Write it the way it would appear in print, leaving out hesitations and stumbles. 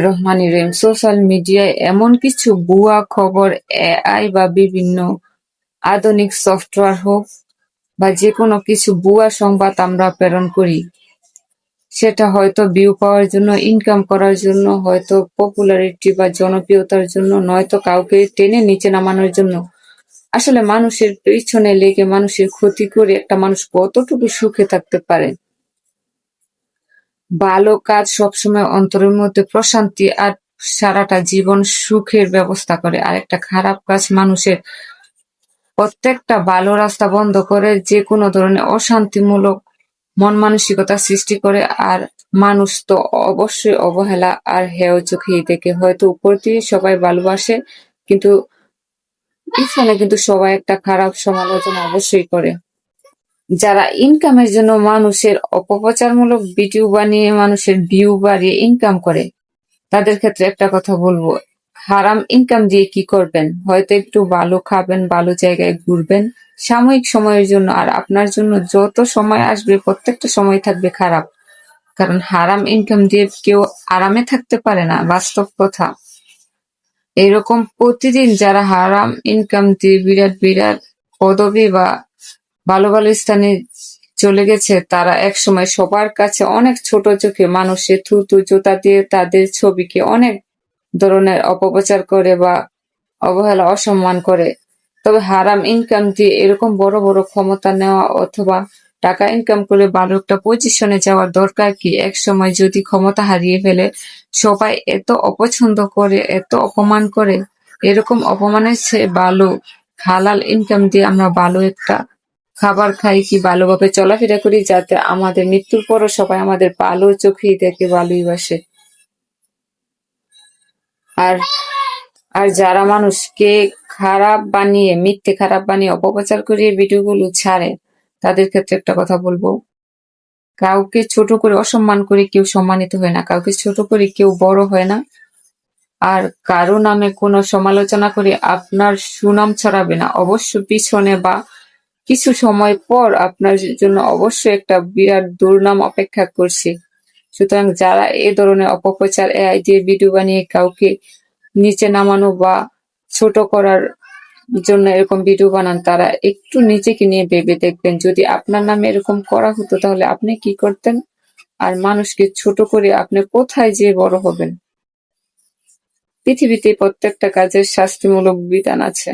রহমানির রহিম। সোশ্যাল মিডিয়ায় এমন কিছু ভুয়া খবর, এআই বা বিভিন্ন আধুনিক সফটওয়্যার হোক বা যে কোনো কিছু ভুয়া সংবাদ আমরা প্রেরণ করি, সেটা হয়তো ভিউ পাওয়ার জন্য, ইনকাম করার জন্য, হয়তো পপুলারিটি বা জনপ্রিয়তার জন্য, নয়তো কাউকে টেনে নিচে নামানোর জন্য। আসলে মানুষের পিছনে লেগে মানুষের ক্ষতি করে একটা মানুষ কতটুকু সুখে থাকতে পারে? ভালো কাজ সবসময় অন্তরের মধ্যে প্রশান্তি আর সারাটা জীবন সুখের ব্যবস্থা করে, আর একটা খারাপ কাজ মানুষের প্রত্যেকটা ভালো রাস্তা বন্ধ করে, যে কোনো ধরনের অশান্তিমূলক মন মানসিকতা সৃষ্টি করে। আর মানুষ তো অবশ্যই অবহেলা আর হেয় চোখেই দেখে। হয়তো উপর দিয়ে সবাই ভালোবাসে, কিন্তু পিছনে কিন্তু সবাই একটা খারাপ সমালোচনা অবশ্যই করে। যারা ইনকামের জন্য মানুষের অপপ্রচারমূলক ভিডিও বানিয়ে মানুষের ভিউ বাড়িয়ে ইনকাম করে, তাদের ক্ষেত্রে একটা কথা বলবো, হারাম ইনকাম দিয়ে কি করবেন? হয়তো একটু ভালো খাবেন, ভালো জায়গায় ঘুরবেন সাময়িক সময়ের জন্য, আর আপনার জন্য যত সময় আসবে প্রত্যেকটা সময় থাকবে খারাপ। কারণ হারাম ইনকাম দিয়ে কেউ আরামে থাকতে পারে না, বাস্তব কথা। এরকম প্রতিদিন যারা হারাম ইনকাম দিয়ে বিরাট বিরাট পদবি বা ভালো ভালো স্থানে চলে গেছে, তারা একসময় সবার কাছে অনেক ছোট চোখে মানুষের থুতু জুতা দিয়ে তাদের ছবিকে অনেক ধরনের অপপ্রচার করে বা অবহেলা অসম্মান করে। তবে হারাম ইনকাম দিয়ে এরকম বড় বড় ক্ষমতা নেওয়া অথবা টাকা ইনকাম করে ভালো একটা পজিশনে যাওয়ার দরকার কি? একসময় যদি ক্ষমতা হারিয়ে ফেলে, সবাই এত অপছন্দ করে, এত অপমান করে। এরকম অপমানের চেয়ে ভালো হালাল ইনকাম দিয়ে আমরা ভালো একটা খাবার খাই, কি ভালোভাবে চলাফেরা করি, যাতে আমাদের মৃত্যুর পরও সবাই আমাদের ভালো চোখেই দেখে, ভালোই বাসে। আর আর যারা মানুষকে খারাপ বানিয়ে, মিথ্যে খারাপ বানিয়ে অপপ্রচার করিয়ে ভিডিওগুলো ছাড়ে, তাদের ক্ষেত্রে একটা কথা বলবো, কাউকে ছোট করে অসম্মান করে কেউ সম্মানিত হয় না, কাউকে ছোট করে কেউ বড় হয় না। আর কারো নামে কোনো সমালোচনা করে আপনার সুনাম ছড়াবে না। অবশ্য পিছনে বা কিছু সময় পর আপনার জন্য অবশ্যই একটা বিরাট দুর্নাম অপেক্ষা করছে। সুতরাং যারা এ ধরনের অপপ্রচার, এআই দিয়ে ভিডিও বানিয়ে কাউকে নিচে নামানো বা ছোট করার জন্য এরকম ভিডিও বানান, তারা একটু নিজেকে নিয়ে ভেবে দেখবেন, যদি আপনার নামে এরকম করা হতো তাহলে আপনি কি করতেন? আর মানুষকে ছোট করে আপনি কোথায় যেয়ে বড় হবেন? পৃথিবীতে প্রত্যেকটা কাজের শাস্তিমূলক বিধান আছে।